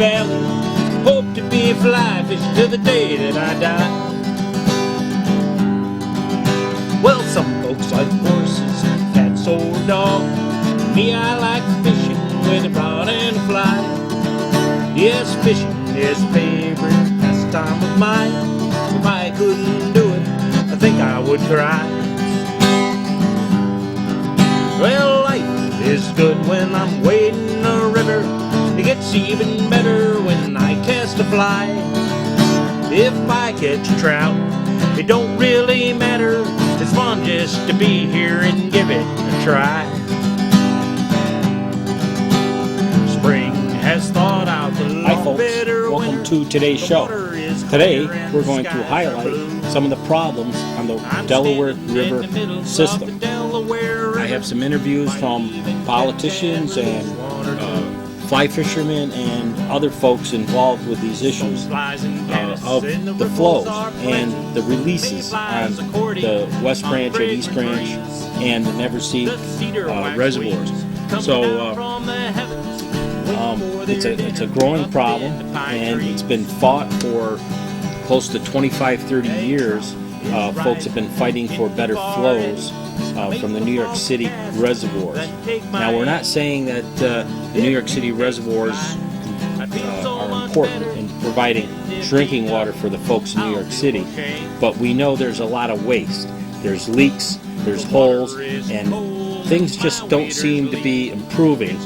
valley. Hope to be a fly fish till the day that I die. Well, some folks like horses, cats or dogs. Me, I like fishing with a rod and a fly. Yes, fishing is a favorite pastime of mine. If I couldn't do it, I think I would cry. Well, life is good when I'm wading a river. It gets even better when I cast a fly. If I catch a trout, it don't really matter. It's fun just to be here and give it a try. Spring has thawed out the long. Hi folks, welcome to today's show. Today we're going to highlight some of the problems on the Delaware River system. I have some interviews from politicians and fly fishermen and other folks involved with these issues of the flows and the releases on the West Branch and East Branch and the Rwsea reservoirs. So it's a growing problem, and it's been fought for close to 25-30 years. Folks have been fighting for better flows from the New York City reservoirs. Now, we're not saying that the New York City reservoirs are important in providing drinking water for the folks in New York City, but we know there's a lot of waste. There's leaks, there's holes, and things just don't seem to be improving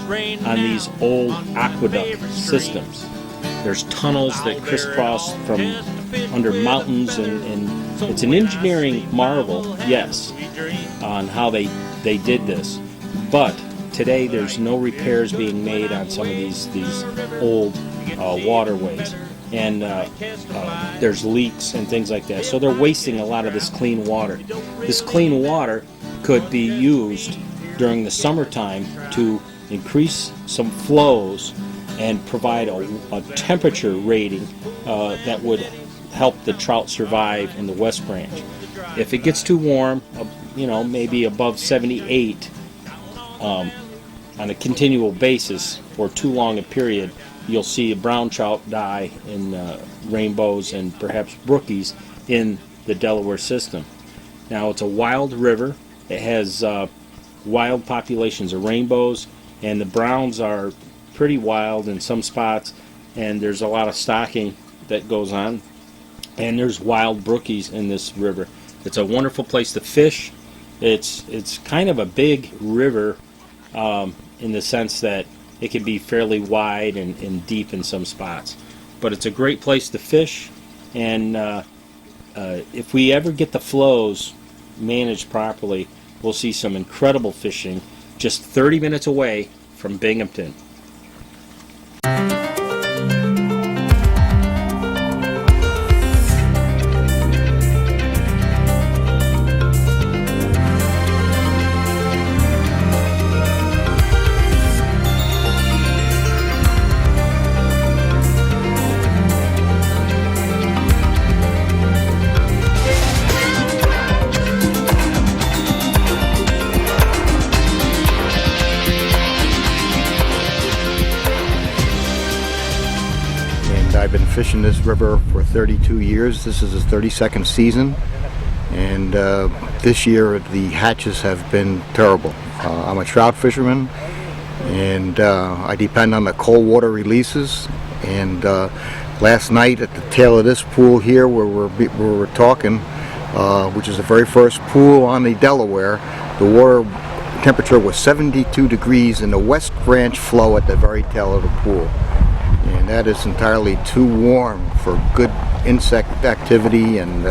on these old aqueduct systems. There's tunnels that crisscross from under mountains, and it's an engineering marvel, yes, on how they did this. But today there's no repairs being made on some of these old waterways, and there's leaks and things like that. So they're wasting a lot of this clean water. This clean water could be used during the summertime to increase some flows and provide a temperature rating that would help the trout survive in the West Branch. If it gets too warm, maybe above 78 on a continual basis for too long a period, you'll see a brown trout die in rainbows and perhaps brookies in the Delaware system. Now, it's a wild river. It has wild populations of rainbows, and the browns are pretty wild in some spots, and there's a lot of stocking that goes on, and there's wild brookies in this river. It's a wonderful place to fish. It's kind of a big river in the sense that it can be fairly wide and deep in some spots, but it's a great place to fish. And if we ever get the flows managed properly, we'll see some incredible fishing just 30 minutes away from Binghamton. I've been fishing this river for 32 years. This is the 32nd season, and this year the hatches have been terrible. I'm a trout fisherman, and I depend on the cold water releases. And last night at the tail of this pool here where we're talking, which is the very first pool on the Delaware, the water temperature was 72 degrees in the West Branch flow at the very tail of the pool. And that is entirely too warm for good insect activity and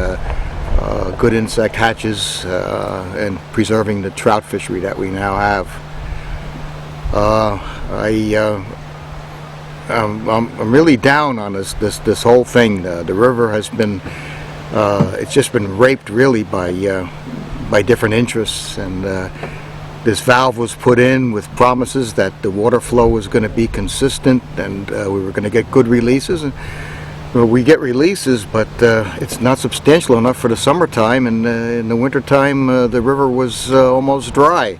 good insect hatches and preserving the trout fishery that we now have. I'm really down on this whole thing. The river has been it's just been raped really by different interests, and this valve was put in with promises that the water flow was going to be consistent, and we were going to get good releases. And, well, we get releases, but it's not substantial enough for the summertime, and in the wintertime the river was almost dry.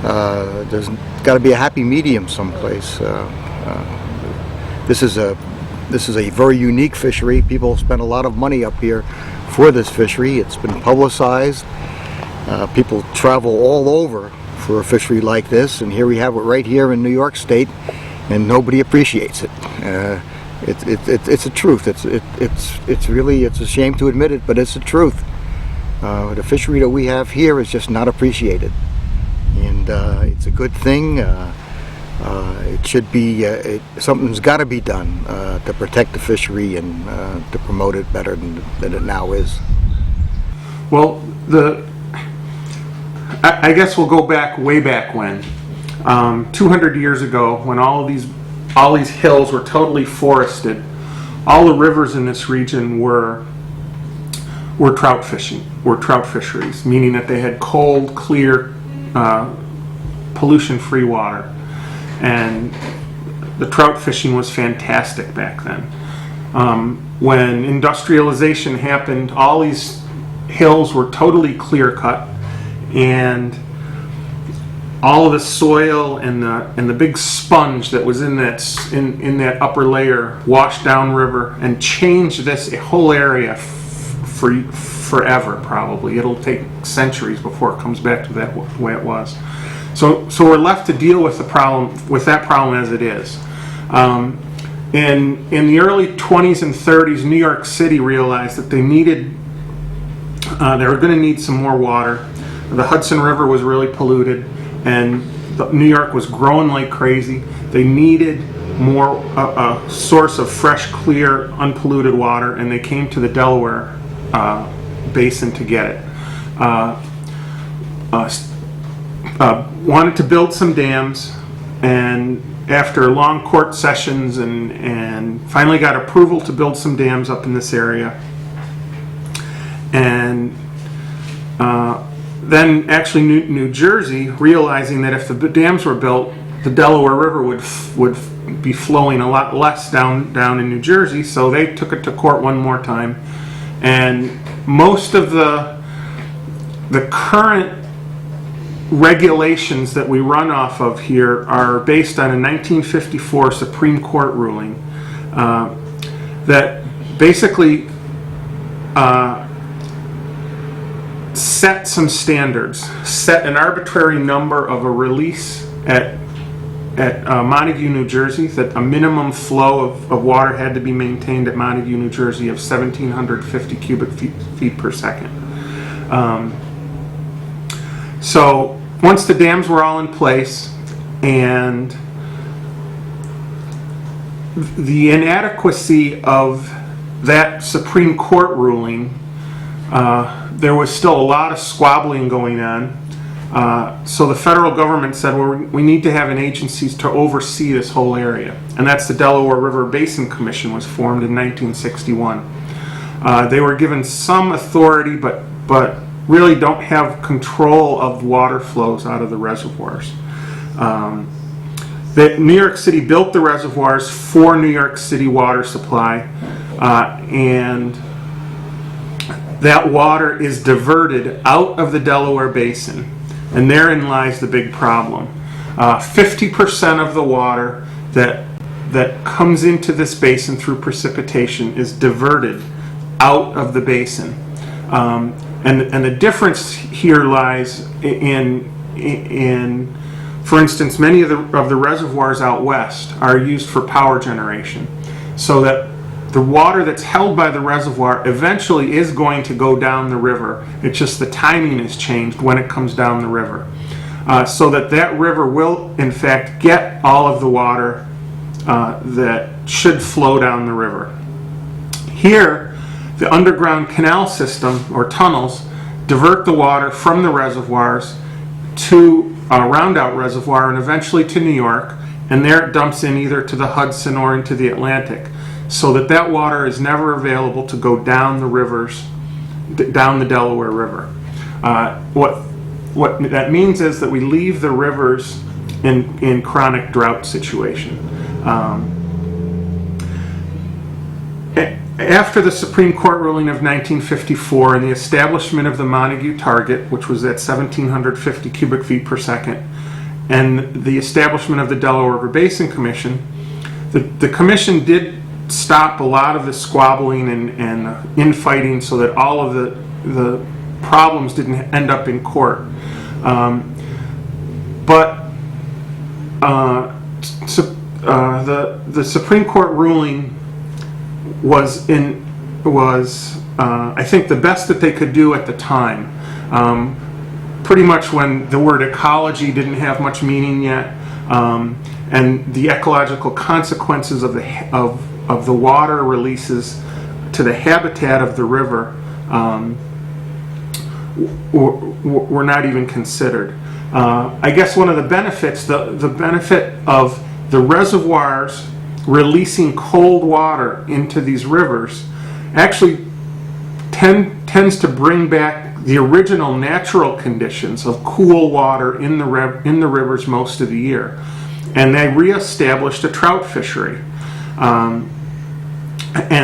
There's got to be a happy medium someplace. This is a very unique fishery. People spend a lot of money up here for this fishery. It's been publicized. People travel all over for a fishery like this, and here we have it right here in New York State, and nobody appreciates it. It's a truth. It's really a shame to admit it, but it's the truth. The fishery that we have here is just not appreciated, and it's a good thing. It should be. Something's got to be done to protect the fishery and to promote it better than it now is. Well, I guess we'll go back way back when, 200 years ago, when all these hills were totally forested. All the rivers in this region were trout fisheries, meaning that they had cold, clear, pollution-free water. And the trout fishing was fantastic back then. When industrialization happened, all these hills were totally clear-cut, and all of the soil and the big sponge that was in that upper layer washed downriver and changed this whole area for forever. Probably it'll take centuries before it comes back to that way it was. So we're left to deal with that problem as it is. In the early 20s and 30s, New York City realized that they were going to need some more water. The Hudson River was really polluted, and New York was growing like crazy. They needed a source of fresh, clear, unpolluted water, and they came to the Delaware Basin to get it. Wanted to build some dams, and after long court sessions and finally got approval to build some dams up in this area. And then actually New Jersey, realizing that if the dams were built, the Delaware River would be flowing a lot less down in New Jersey, so they took it to court one more time. And most of the current regulations that we run off of here are based on a 1954 Supreme Court ruling that basically set some standards, set an arbitrary number of a release at Montague, New Jersey, that a minimum flow of water had to be maintained at Montague, New Jersey of 1,750 cubic feet per second. So once the dams were all in place and the inadequacy of that Supreme Court ruling, there was still a lot of squabbling going on. So the federal government said, well, we need to have an agency to oversee this whole area. And that's the Delaware River Basin Commission, was formed in 1961. They were given some authority, but really don't have control of water flows out of the reservoirs. New York City built the reservoirs for New York City water supply, and that water is diverted out of the Delaware Basin, and therein lies the big problem. 50% of the water that comes into this basin through precipitation is diverted out of the basin. And the difference here lies in for instance, many of the reservoirs out west are used for power generation, so that the water that's held by the reservoir eventually is going to go down the river. It's just the timing is changed when it comes down the river, so that river will in fact get all of the water that should flow down the river. Here, the underground canal system or tunnels divert the water from the reservoirs to a Roundout Reservoir and eventually to New York, and there it dumps in either to the Hudson or into the Atlantic, so that water is never available to go down the rivers, down the Delaware River. What that means is that we leave the rivers in chronic drought situation. After the Supreme Court ruling of 1954 and the establishment of the Montague target, which was at 1,750 cubic feet per second, and the establishment of the Delaware River Basin Commission, the commission did stop a lot of the squabbling and infighting, so that all of the problems didn't end up in court. But the Supreme Court ruling was I think the best that they could do at the time. Pretty much when the word ecology didn't have much meaning yet, and the ecological consequences of the water releases to the habitat of the river were not even considered. I guess one of the benefits, the benefit of the reservoirs releasing cold water into these rivers actually tends to bring back the original natural conditions of cool water in the rivers most of the year. And they reestablished a trout fishery. And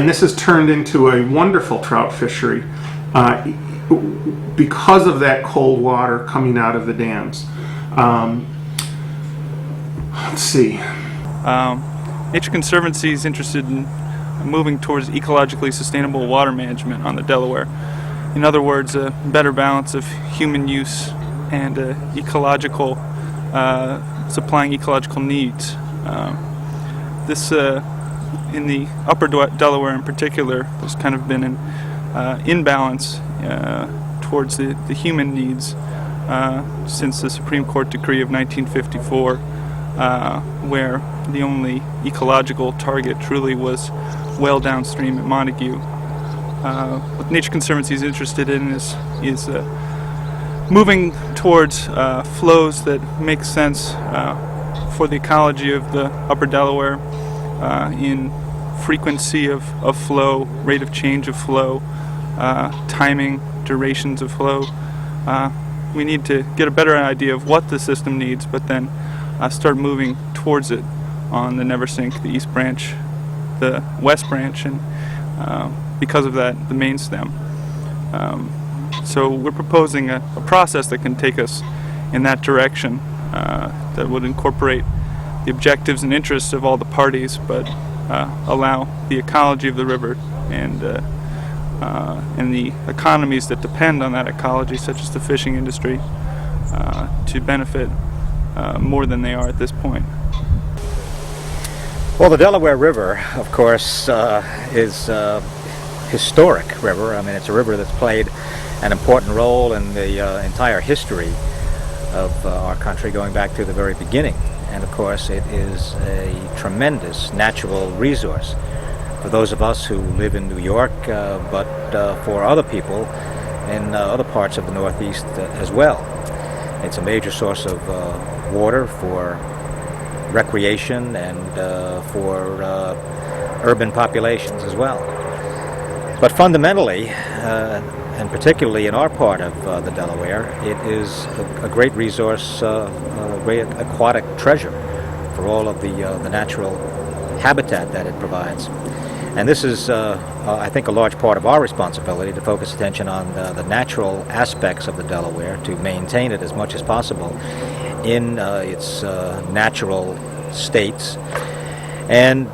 this has turned into a wonderful trout fishery because of that cold water coming out of the dams. Let's see. Nature Conservancy is interested in moving towards ecologically sustainable water management on the Delaware. In other words, a better balance of human use and ecological, supplying ecological needs. This, in the upper Delaware in particular, there's kind of been an imbalance towards the human needs since the Supreme Court decree of 1954, where the only ecological target truly was well downstream at Montague. What Nature Conservancy is interested in is moving towards flows that make sense for the ecology of the upper Delaware in frequency of flow, rate of change of flow, timing, durations of flow. We need to get a better idea of what the system needs, but then start moving towards it on the Neversink, the East Branch, the West Branch, and because of that, the main stem. So we're proposing a process that can take us in that direction, that would incorporate the objectives and interests of all the parties, but allow the ecology of the river and the economies that depend on that ecology, such as the fishing industry, to benefit more than they are at this point. Well, the Delaware River, of course, is a historic river. I mean, it's a river that's played an important role in the entire history of our country, going back to the very beginning. And of course, it is a tremendous natural resource for those of us who live in New York, but for other people in other parts of the Northeast as well. It's a major source of water for recreation and for urban populations as well. But fundamentally, and particularly in our part of the Delaware, it is a great resource, a great aquatic treasure for all of the natural habitat that it provides. And this is, I think, a large part of our responsibility, to focus attention on the natural aspects of the Delaware, to maintain it as much as possible in its natural states, and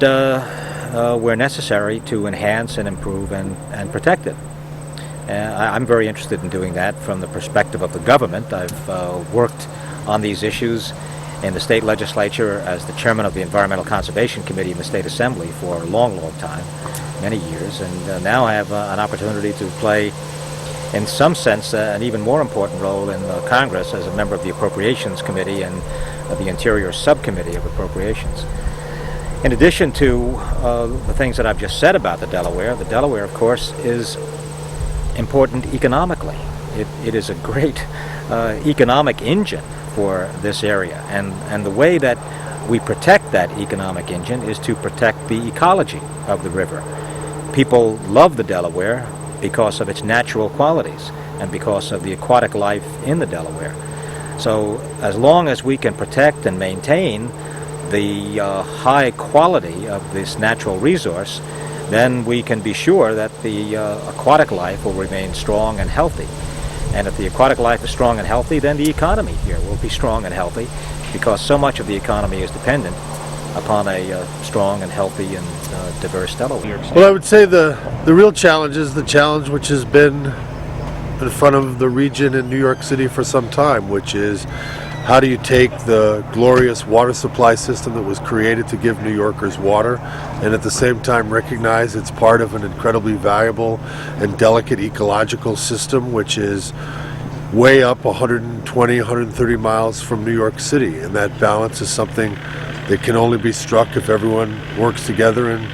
where necessary, to enhance and improve and protect it. I'm very interested in doing that from the perspective of the government. I've worked on these issues in the state legislature as the chairman of the Environmental Conservation Committee in the State Assembly for a long, long time, many years, and now I have an opportunity to play, in some sense, an even more important role in Congress as a member of the Appropriations Committee and the Interior Subcommittee of Appropriations. In addition to the things that I've just said about the Delaware, of course, is important economically. It is a great economic engine for this area, and the way that we protect that economic engine is to protect the ecology of the river. People love the Delaware because of its natural qualities and because of the aquatic life in the Delaware. So as long as we can protect and maintain the high quality of this natural resource, then we can be sure that the aquatic life will remain strong and healthy. And if the aquatic life is strong and healthy, then the economy here will be strong and healthy, because so much of the economy is dependent upon a strong and healthy and diverse Delaware. Well, I would say the real challenge is the challenge which has been in front of the region in New York City for some time, which is how do you take the glorious water supply system that was created to give New Yorkers water and at the same time recognize it's part of an incredibly valuable and delicate ecological system which is way up 120, 130 miles from New York City, and that balance is something that can only be struck if everyone works together and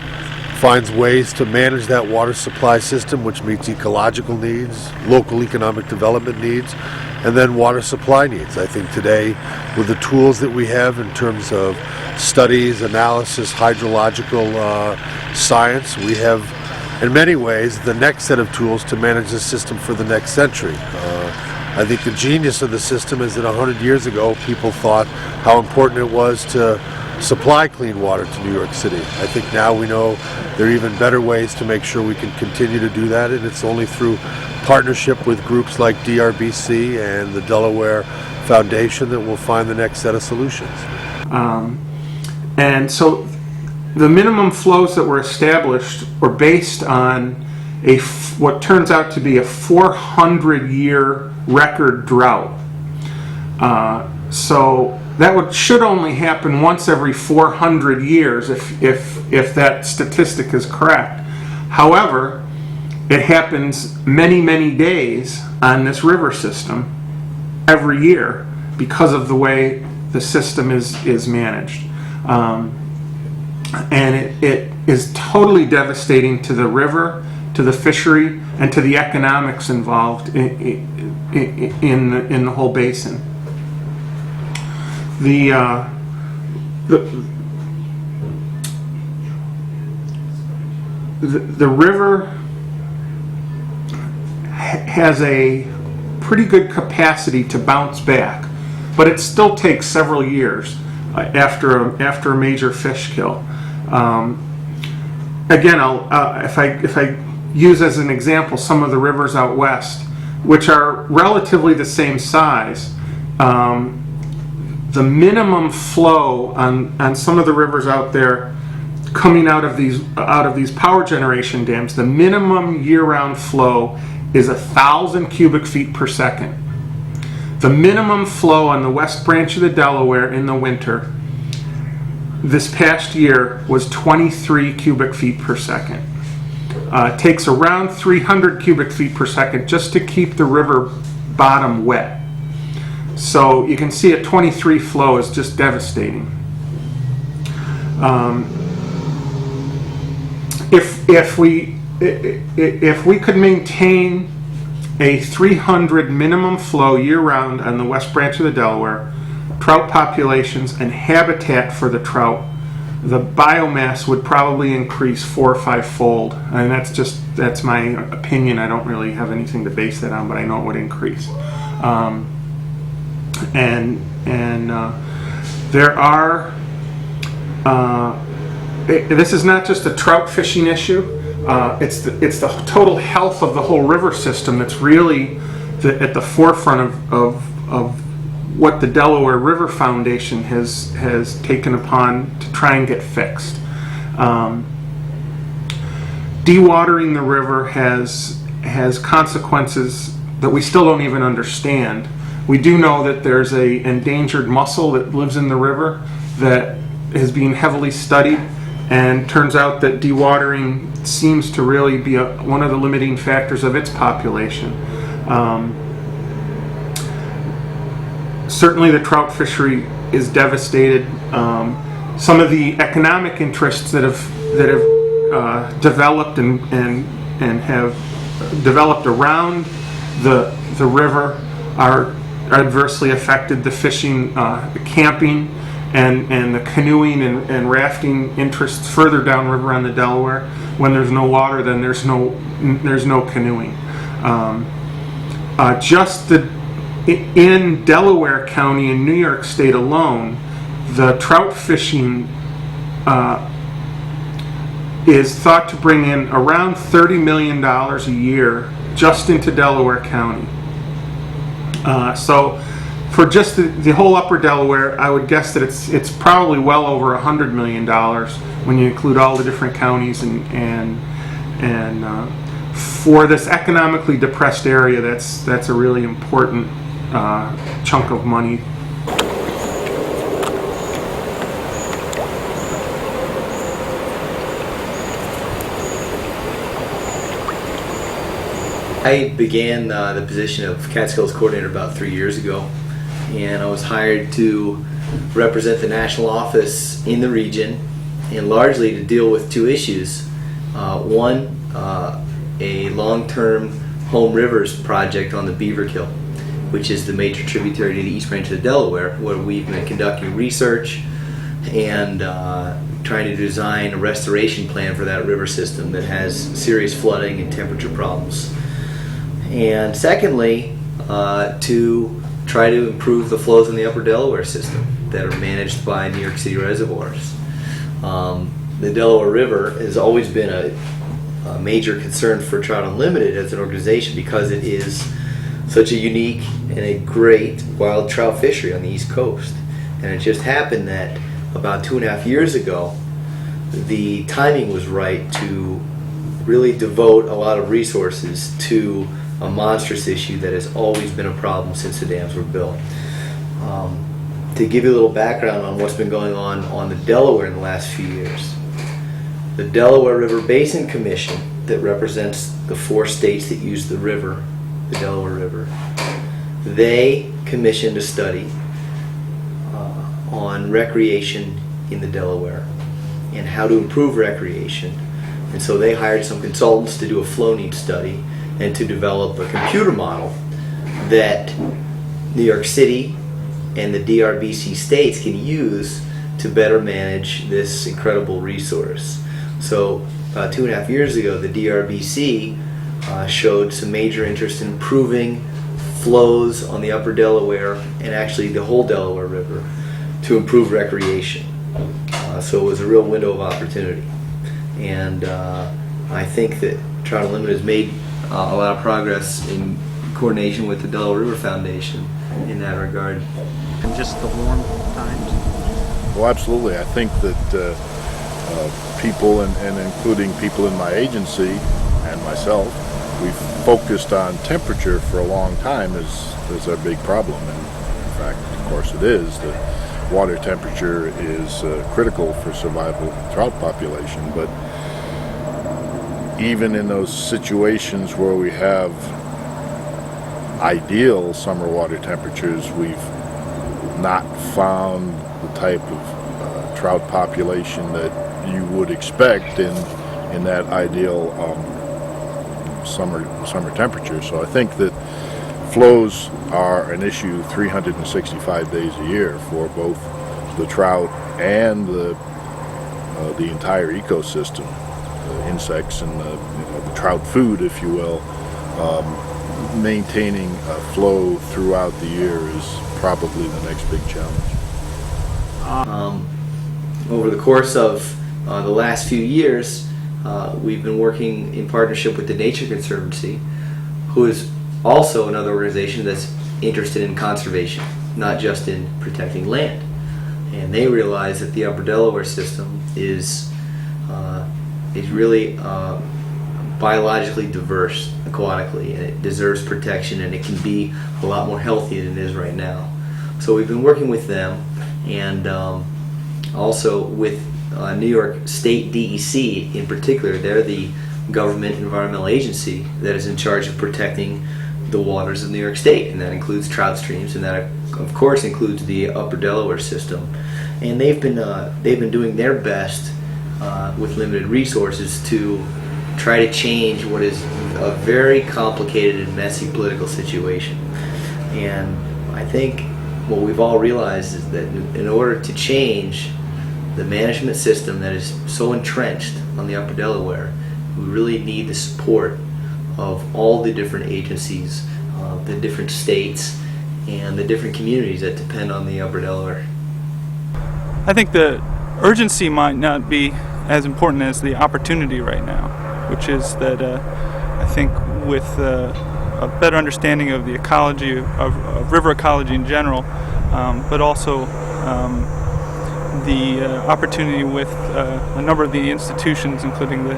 finds ways to manage that water supply system which meets ecological needs, local economic development needs, and then water supply needs. I think today, with the tools that we have in terms of studies, analysis, hydrological science, we have in many ways the next set of tools to manage the system for the next century. I think the genius of the system is that 100 years ago people thought how important it was to supply clean water to New York City. I think now we know there are even better ways to make sure we can continue to do that, and it's only through partnership with groups like DRBC and the Delaware Foundation that we'll find the next set of solutions. And so the minimum flows that were established were based on what turns out to be a 400-year record drought. So that should only happen once every 400 years if that statistic is correct. However, it happens many days on this river system every year because of the way the system is managed. And it is totally devastating to the river, to the fishery, and to the economics involved in the whole basin. The river has a pretty good capacity to bounce back, but it still takes several years after a major fish kill. Again, if I use as an example some of the rivers out west, which are relatively the same size, the minimum flow on some of the rivers out there coming out of these power generation dams, the minimum year-round flow is 1,000 cubic feet per second. The minimum flow on the west branch of the Delaware in the winter this past year was 23 cubic feet per second. It takes around 300 cubic feet per second just to keep the river bottom wet. So you can see a 23 flow is just devastating. If we could maintain a 300 minimum flow year-round on the west branch of the Delaware, trout populations and habitat for the trout, the biomass would probably increase 4 or 5-fold. And that's my opinion. I don't really have anything to base that on, but I know it would increase. There are. This is not just a trout fishing issue. It's the total health of the whole river system that's really at the forefront of what the Delaware River Foundation has taken upon to try and get fixed. Dewatering the river has consequences that we still don't even understand. We do know that there's an endangered mussel that lives in the river that is being heavily studied, and turns out that dewatering seems to really be one of the limiting factors of its population. Certainly the trout fishery is devastated. Some of the economic interests that have developed and have developed around the river are adversely affected. The fishing, the camping, and the canoeing and rafting interests further downriver on the Delaware. When there's no water, then there's no canoeing. In Delaware County in New York State alone, the trout fishing is thought to bring in around $30 million a year just into Delaware County. So for just the whole Upper Delaware, I would guess that it's probably well over $100 million when you include all the different counties and for this economically depressed area, that's a really important chunk of money. I began the position of Catskills coordinator about 3 years ago, and I was hired to represent the national office in the region, and largely to deal with two issues. One, a long-term home rivers project on the Beaverkill, which is the major tributary to the East Branch of the Delaware, where we've been conducting research and trying to design a restoration plan for that river system that has serious flooding and temperature problems. And secondly, to try to improve the flows in the Upper Delaware system that are managed by New York City reservoirs. The Delaware River has always been a major concern for Trout Unlimited as an organization because it is such a unique and a great wild trout fishery on the East Coast. And it just happened that about 2.5 years ago, the timing was right to really devote a lot of resources to a monstrous issue that has always been a problem since the dams were built. To give you a little background on what's been going on the Delaware in the last few years, the Delaware River Basin Commission that represents the 4 states that use the river, the Delaware River, they commissioned a study on recreation in the Delaware and how to improve recreation. And so they hired some consultants to do a flow need study and to develop a computer model that New York City and the DRBC states can use to better manage this incredible resource. So about 2.5 years ago, the DRBC showed some major interest in improving flows on the Upper Delaware and actually the whole Delaware River to improve recreation. So it was a real window of opportunity. And I think that Trout Unlimited has made a lot of progress in coordination with the Delaware River Foundation in that regard. And just the warm times? Well, absolutely. I think that people, and including people in my agency and myself, we've focused on temperature for a long time as our big problem. And in fact, of course it is. The water temperature is critical for survival of the trout population. But even in those situations where we have ideal summer water temperatures, we've not found the type of trout population that you would expect in that ideal summer temperature. So I think that flows are an issue 365 days a year for both the trout and the entire ecosystem, the insects and the trout food, if you will. Maintaining a flow throughout the year is probably the next big challenge. Over the course of the last few years, we've been working in partnership with the Nature Conservancy, who is also another organization that's interested in conservation, not just in protecting land. And they realize that the Upper Delaware system is really biologically diverse aquatically, and it deserves protection, and it can be a lot more healthy than it is right now. So we've been working with them, and also with New York State DEC in particular. They're the government environmental agency that is in charge of protecting the waters of New York State, and that includes trout streams, and that of course includes the Upper Delaware system. And they've been doing their best with limited resources to try to change what is a very complicated and messy political situation. And I think what we've all realized is that in order to change the management system that is so entrenched on the Upper Delaware, we really need the support of all the different agencies, the different states, and the different communities that depend on the Upper Delaware. I think the urgency might not be as important as the opportunity right now, which is that I think with a better understanding of the ecology of river ecology in general, but also the opportunity with a number of the institutions, including the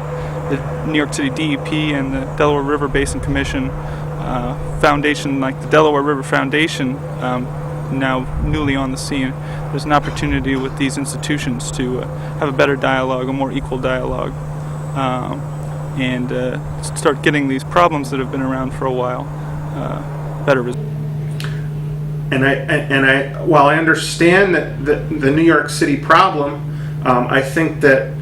New York City DEP and the Delaware River Basin Commission Foundation, like the Delaware River Foundation, now newly on the scene. There's an opportunity with these institutions to have a better dialogue, a more equal dialogue, and start getting these problems that have been around for a while better resolved. And while I understand that the New York City problem, I think that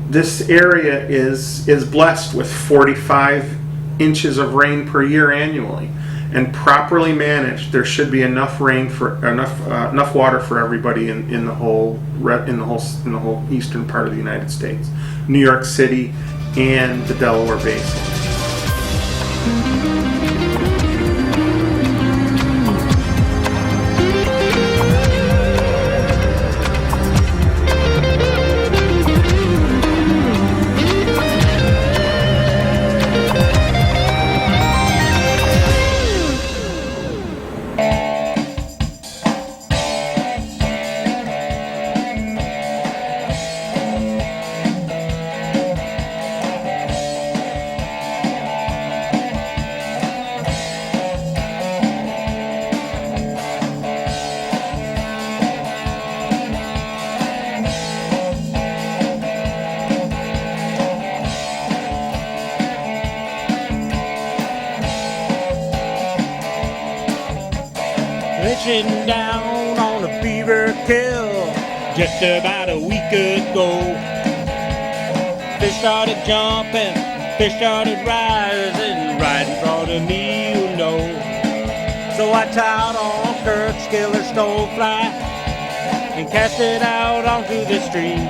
this area is blessed with 45 inches of rain per year annually, and properly managed, there should be enough rain for enough water for everybody in the whole eastern part of the United States, New York City, and the Delaware Basin. Fishing down on a beaver kill just about a week ago. Fish started jumping, fish started rising right in front of me, you know. So I tied on Kirk's killer stonefly and cast it out onto the stream.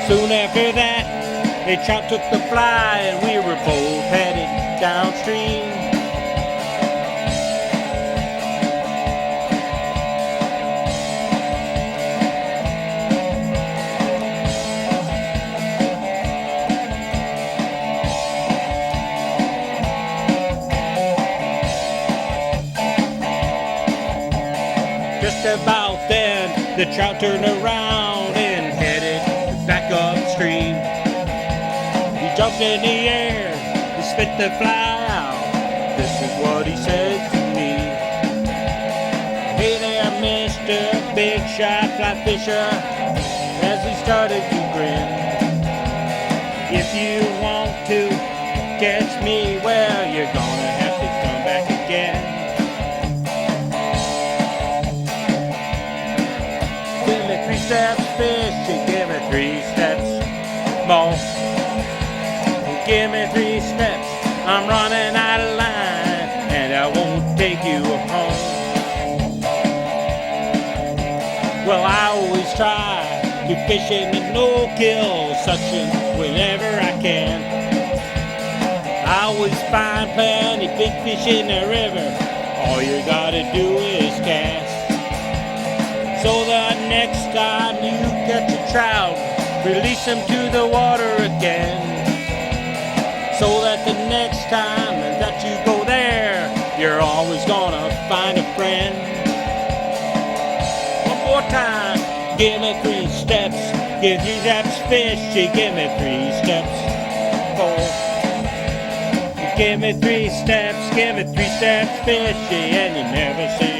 Soon after that, a trout took the fly and we were both headed downstream. Just about then, the trout turned around and headed back upstream. He jumped in the air, he spit the fly out. This is what he said to me. Hey there, Mr. Big Shot Fly Fisher, as he started to grin. If you want to catch me, well, you're gonna have to come back again. Give me 3 steps, fish, you give me 3 steps more. Give me 3 steps, I'm running out of line, and I won't take you home. Well, I always try to fish in the no-kill section whenever I can. I always find plenty big fish in the river, all you gotta do is cast. So the next time you catch a trout, release him to the water again. So that the next time that you go there, you're always gonna find a friend. One more time, give me 3 steps, give 3 steps fishy, give me 3 steps 4. Give me 3 steps, give me 3 steps fishy, and you never say